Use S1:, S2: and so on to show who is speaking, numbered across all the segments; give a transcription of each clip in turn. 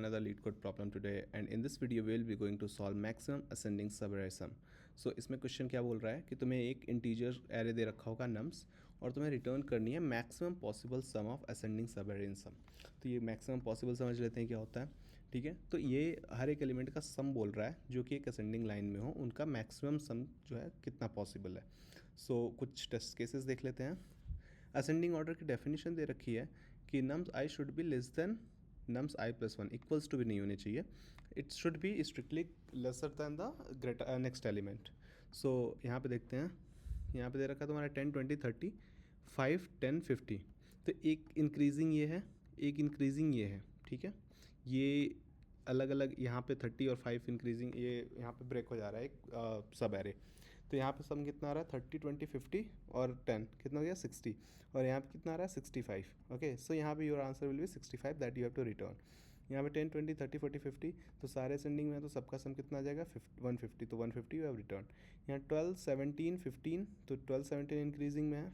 S1: another LeetCode problem today, and in this video we will be going to solve maximum ascending subarray sum. So इसमें question क्या बोल रहा है कि तुम्हें एक इंटीजर एरे दे रखा होगा nums और तुम्हें रिटर्न करनी है maximum possible sum of ascending subarray in sum. तो ये मैक्सिमम पॉसिबल समझ लेते हैं क्या होता है. ठीक है, तो ये हर एक एलिमेंट का सम बोल रहा है जो कि एक असेंडिंग लाइन में हो, उनका मैक्सिमम सम जो है कितना पॉसिबल है. सो कुछ टेस्ट केसेस देख लेते हैं. असेंडिंग ऑर्डर की डेफिनेशन दे रखी है कि nums i should be less than nums i plus one, equals to भी नहीं होने चाहिए. It should be strictly lesser than the greater next element. So यहाँ पे देखते हैं, यहाँ पे दे रखा है तुम्हारा 10 20 30 5 10 50. तो एक इंक्रीजिंग ये है, एक इंक्रीजिंग ये है. ठीक है, ये अलग अलग यहाँ पे 30 और 5 इंक्रीजिंग, ये यहाँ पे ब्रेक हो जा रहा है एक सब एरे. तो यहाँ पे सम कितना आ रहा है 30 20 50 और 10 कितना हो गया 60, और यहाँ पे कितना आ रहा है 65. ओके, सो यहाँ पे your answer will be 65 that you have to return. यहाँ पे 10 20 30 40 50 तो सारे सेंडिंग में है, तो सबका सम कितना आ जाएगा 150, तो 150 यू हैव रिटर्न. यहाँ 12 17 15 तो 12 17 इंक्रीजिंग में है,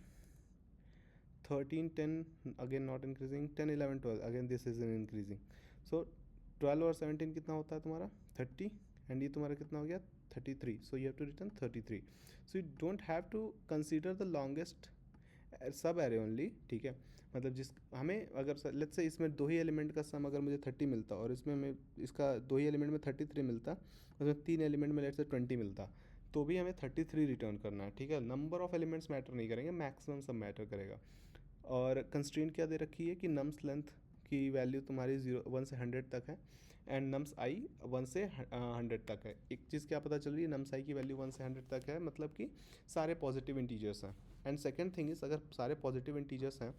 S1: 13 10 again not increasing, 10 11 12 again this is in increasing. So 12 और 17 कितना होता है तुम्हारा 30, एंड ये तुम्हारा कितना हो गया 33. So you have to return 33. So you don't have to consider the longest subarray only. ठीक है, मतलब जिस हमें अगर लेट्स से इसमें दो ही एलिमेंट का सम अगर मुझे 30 मिलता और इसमें मैं इसका दो ही एलिमेंट में 33 मिलता, उसमें तीन एलिमेंट में लेट्स से 20 मिलता, तो भी हमें 33 रिटर्न करना है. ठीक है, नंबर ऑफ एलिमेंट्स मैटर नहीं करेंगे, मैक्सिमम सब मैटर करेगा. और कंस्ट्रेंट क्या दे रखी है कि नम्स लेंथ की वैल्यू तुम्हारी 1 से 100 तक है, एंड नम्स आई 1 से 100 तक है. एक चीज़ क्या पता चल रही है, नम्स आई की वैल्यू 1 से 100 तक है, मतलब कि सारे पॉजिटिव इंटीजर्स हैं. एंड सेकंड थिंग इज़, अगर सारे पॉजिटिव इंटीजर्स हैं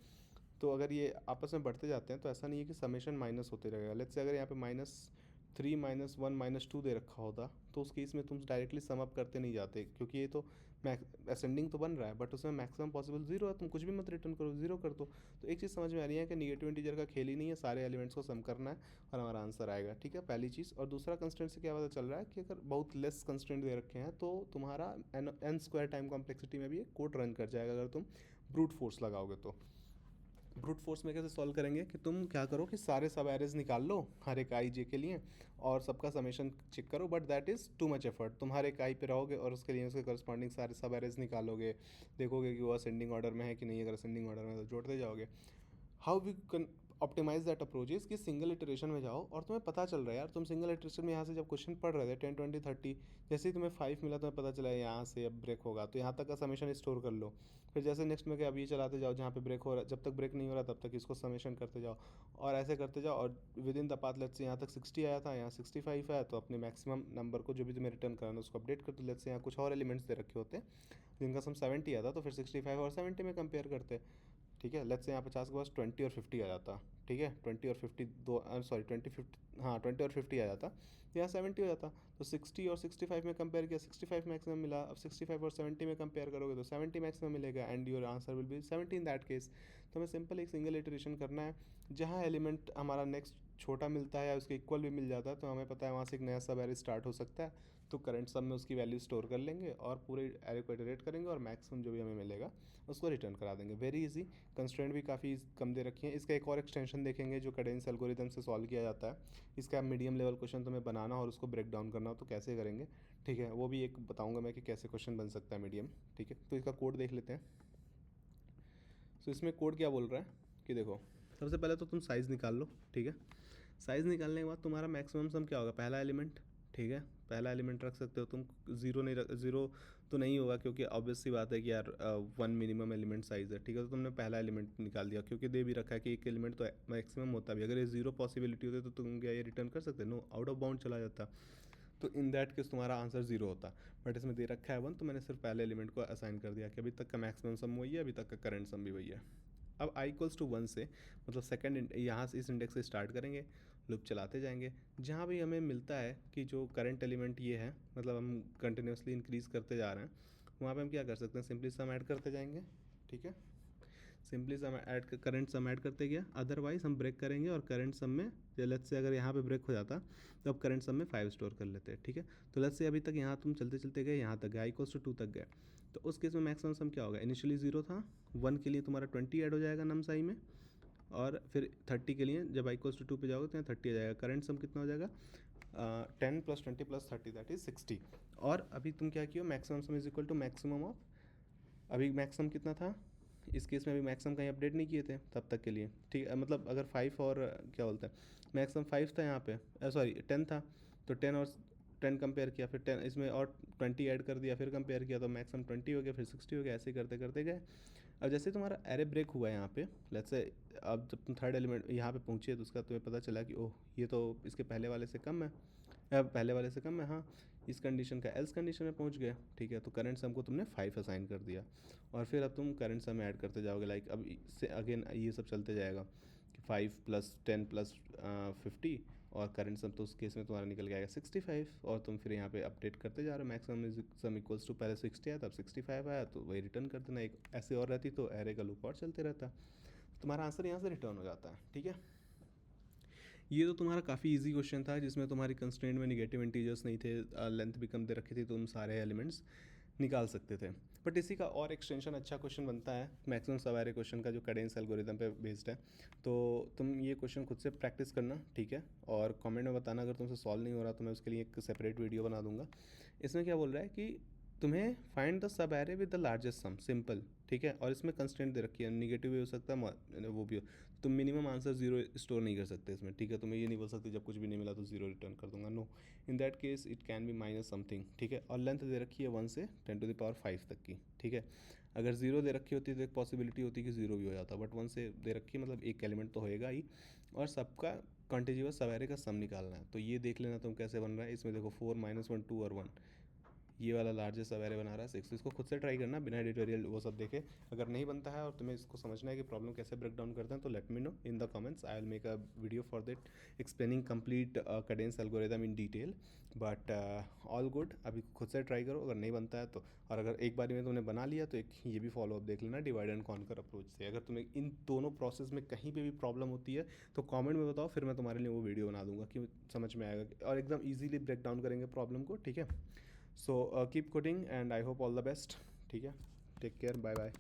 S1: तो अगर ये आपस में बढ़ते जाते हैं तो ऐसा नहीं है कि समेशन माइनस होते रहेगा. लेट्स से अगर यहाँ पे -3 -1 -2 दे रखा होता तो उस केस में तुम डायरेक्टली सम अप करते नहीं जाते, क्योंकि ये तो असेंडिंग तो बन रहा है बट उसमें मैक्सिमम पॉसिबल जीरो है, तुम कुछ भी मत रिटर्न करो, जीरो कर दो. तो एक चीज़ समझ में आ रही है कि निगेटिव इंटीजर का खेल ही नहीं है, सारे एलिमेंट्स को सम करना है और हमारा आंसर आएगा. ठीक है, पहली चीज़. और दूसरा कंस्टेंट से क्या पता चल रहा है कि अगर बहुत लेस कंस्टेंट दे रखे हैं तो तुम्हारा n स्क्वायर टाइम कॉम्प्लेक्सिटी में भी एक कोड रन कर जाएगा अगर तुम ब्रूट फोर्स लगाओगे. तो ब्रूट फोर्स में कैसे सॉल्व करेंगे कि तुम क्या करो कि सारे सब एरेज निकाल लो हर एक आई जे के लिए और सबका समेशन चेक करो, but that is too much effort. तुम हर एक आई पे रहोगे और उसके लिए उसके करस्पॉन्डिंग सारे सब एरेज निकालोगे, देखोगे कि वो असेंडिंग ऑर्डर में है कि नहीं. अगर असेंडिंग ऑर्डर में तो जोड़ते जाओगे. How we can optimize that approach is कि सिंगल इटरेशन में जाओ और तुम्हें पता चल रहा है यार, तुम सिंगल इटरेशन में यहाँ से जब क्वेश्चन पढ़ रहे थे 10 20 30, जैसे ही तुम्हें 5 मिला तुम्हें पता चला है यहाँ से अब ब्रेक होगा, तो यहाँ तक का समेशन स्टोर कर लो. फिर जैसे नेक्स्ट में क्या, अब ये चलाते जाओ जहाँ पे ब्रेक हो रहा है, जब तक ब्रेक नहीं हो रहा तब तक इसको समेशन करते जाओ और ऐसे करते जाओ. और with in the path let's say यहाँ तक 60 आया था, यहाँ 65 आया, तो अपने मैक्सिमम नंबर को जो भी तुम्हें रिटर्न कराना उसको अपडेट कर दो. लेट्स से यहाँ कुछ और एलिमेंट्स दे रखे होते जिनका सम 70 आता, तो फिर 65 और 70 में कंपेयर करते. ठीक है, लेट्स से यहाँ 50 के पास 20 और 50 आ जाता. ठीक है, 20 और 50 दो, सॉरी 20 50, हाँ 20 और 50 आ जाता, तो यहाँ 70 हो जाता. तो 60 और 65 में कंपेयर किया, 65 मैक्सिमम मिला. अब 65 और 70 में कंपेयर करोगे तो 70 मैक्सिमम मिलेगा, and your answer will B 70 in that case. तो हमें सिंपल एक सिंगल इटरेशन करना है, जहाँ एलिमेंट हमारा नेक्स्ट छोटा मिलता है या उसके इक्वल भी मिल जाता है तो हमें पता है वहाँ से एक नया सब एरे स्टार्ट हो सकता है. तो करंट सब में उसकी वैल्यू स्टोर कर लेंगे और पूरे एरे को इटरेट करेंगे और मैक्सिमम जो भी हमें मिलेगा उसको रिटर्न करा देंगे. वेरी इजी, कंस्ट्रेंट भी काफ़ी कम दे रखी है. इसका एक और एक्सटेंशन देखेंगे जो कैडेंस एल्गोरिथम से सॉल्व किया जाता है. इसका मीडियम लेवल क्वेश्चन तुम्हें बनाना और उसको ब्रेक डाउन करना हो तो कैसे करेंगे. ठीक है, वो भी एक बताऊंगा मैं कि कैसे क्वेश्चन बन सकता है मीडियम. ठीक है, तो इसका कोड देख लेते हैं. सो इसमें कोड क्या बोल रहा है कि देखो, सबसे पहले तो तुम साइज़ निकाल लो. ठीक है, साइज़ निकालने के बाद तुम्हारा मैक्सिमम सम क्या होगा, पहला एलिमेंट. ठीक है, पहला एलिमेंट रख सकते हो तुम, जीरो नहीं रख, जीरो तो नहीं होगा क्योंकि ऑब्वियस सी बात है कि यार 1 मिनिमम एलिमेंट साइज़ है. ठीक है, तो तुमने पहला एलिमेंट निकाल दिया क्योंकि दे भी रखा है कि एक एलिमेंट तो मैक्सिमम होता भी. अगर ये जीरो पॉसिबिलिटी होती तो तुम क्या ये रिटर्न कर सकते, नो, आउट ऑफ बाउंड चला जाता. तो इन दैट केस तुम्हारा आंसर जीरो होता. बट इसमें दे रखा है 1, तो मैंने सिर्फ पहले एलिमेंट को असाइन कर दिया कि अभी तक का मैक्सिमम सम वही है, अभी तक का करंट सम भी वही है. अब i इक्वल्स टू 1 से मतलब सेकंड यहाँ से इस इंडेक्स से स्टार्ट करेंगे, लूप चलाते जाएंगे. जहाँ भी हमें मिलता है कि जो करंट एलिमेंट ये है, मतलब हम कंटिन्यूसली इंक्रीज़ करते जा रहे हैं, वहाँ पे हम क्या कर सकते हैं, सिंपली सम ऐड करते जाएंगे. ठीक है, सिंपली सम ऐड, करंट सम ऐड करते गया. अदरवाइज हम ब्रेक करेंगे और करंट सम में लेट्स से अगर यहाँ पे ब्रेक हो जाता तो अब करंट सम में 5 स्टोर कर लेते हैं. ठीक है, तो लेट्स से अभी तक यहाँ तुम चलते चलते गए, यहाँ तक गए, i = 2 तक गए, तो उस केस में मैक्सिमम सम क्या होगा, इनिशियली 0 था, 1 के लिए तुम्हारा 20 ऐड हो जाएगा नम्स आई में, और फिर 30 के लिए जब i=2 पे जाओगे तो यहाँ 30 आ जाएगा। करंट सम कितना हो जाएगा 10 + 20 + 30 दैट इज 60। और अभी तुम क्या किया, maximum sum is equal to maximum of, अभी मैक्सिमम कितना था इस केस में, अभी मैक्सिमम कहीं अपडेट नहीं किए थे तब तक के लिए, ठीक है। मतलब अगर 5 और क्या बोलते हैं, मैक्सिमम 5 था यहाँ पे, सॉरी 10 था, तो 10 और 10 कंपेयर किया, फिर 10 इसमें और 20 ऐड कर दिया, फिर कंपेयर किया तो मैक्सिमम 20 हो गया, फिर 60 हो गया, ऐसे करते करते गए। अब जैसे तुम्हारा एरे ब्रेक हुआ है यहाँ पे, लेट्स से अब जब तुम थर्ड एलिमेंट यहाँ पे पहुँचे तो उसका तुम्हें पता चला कि ओह ये तो इसके पहले वाले से कम है, पहले वाले से कम है, हाँ इस कंडीशन का एल्स कंडीशन में पहुँच गए, ठीक है। तो करंट सम को तुमने 5 असाइन कर दिया, और फिर अब तुम करंट सम ऐड करते जाओगे, लाइक अब इससे अगेन ये सब चलते जाएगा कि 5 + 10 + 50, और करंट सम तो उस केस में तुम्हारा निकल के आएगा 65, और तुम फिर यहाँ पे अपडेट करते जा रहे हो, मैक्सिमम सम इक्वल्स टू पहले 60 आया तब 65 आया, तो वही रिटर्न कर देना। एक ऐसे और रहती तो एरे का लूप और चलते रहता, तुम्हारा आंसर यहाँ से रिटर्न हो जाता है, ठीक है। ये तो तुम्हारा काफ़ी इजी क्वेश्चन था जिसमें तुम्हारी कंस्ट्रेंट में निगेटिव इंटीजर्स नहीं थे, लेंथ भी कम दे रखी थी, तो तुम सारे एलिमेंट्स निकाल सकते थे। बट इसी का और एक्सटेंशन अच्छा क्वेश्चन बनता है मैक्सिमम सवारे क्वेश्चन का, जो कैडेंस एल्गोरिदम पे बेस्ड है। तो तुम ये क्वेश्चन खुद से प्रैक्टिस करना, ठीक है, और कमेंट में बताना अगर तुमसे सॉल्व नहीं हो रहा तो मैं उसके लिए एक सेपरेट वीडियो बना दूंगा। इसमें क्या बोल रहा है कि तुम्हें find the subarray with the largest sum, simple, ठीक है, और इसमें कंस्टेंट दे रखी है, निगेटिव भी हो सकता है वो भी हो, तुम मिनिमम आंसर 0 स्टोर नहीं कर सकते इसमें, ठीक है। तुम्हें ये नहीं बोल सकते जब कुछ भी नहीं मिला तो 0 रिटर्न कर दूंगा, no, in that case it can be minus something, ठीक है। और लेंथ दे रखी है 1 से 10⁵ तक की, ठीक है। अगर 0 दे रखी होती तो एक पॉसिबिलिटी होती कि 0 भी हो जाता, बट 1 से दे रखी है मतलब एक एलिमेंट तो होएगा ही, और सबका कॉन्टिन्यूअस सवेरे का सम निकालना है। तो ये देख लेना तुम कैसे बन रहा है, इसमें देखो 4 - 1 2 और 1, ये वाला लार्जेस्ट सवेरे बना रहा है 6। इसको खुद से ट्राई करना बिना एडिटोरियल वो सब देखे, अगर नहीं बनता है और तुम्हें इसको समझना है कि प्रॉब्लम कैसे ब्रेक डाउन करते हैं तो let me know in the comments, I will make a video for that explaining complete Cadence algorithm in detail. But all good, अभी खुद से ट्राई करो अगर नहीं बनता है तो, और अगर एक बार में तुमने बना लिया तो एक ये भी फॉलो अप देख लेना डिवाइड एंड कॉन्कर अप्रोच से। अगर तुम्हें इन दोनों प्रोसेस में कहीं पे भी प्रॉब्लम होती है तो कमेंट में बताओ, फिर मैं तुम्हारे लिए वो वीडियो बना दूंगा कि समझ में आएगा, और एकदम ईजिली ब्रेक डाउन करेंगे प्रॉब्लम को, ठीक है। So keep coding and I hope all the best, ठीक है, take care, bye bye।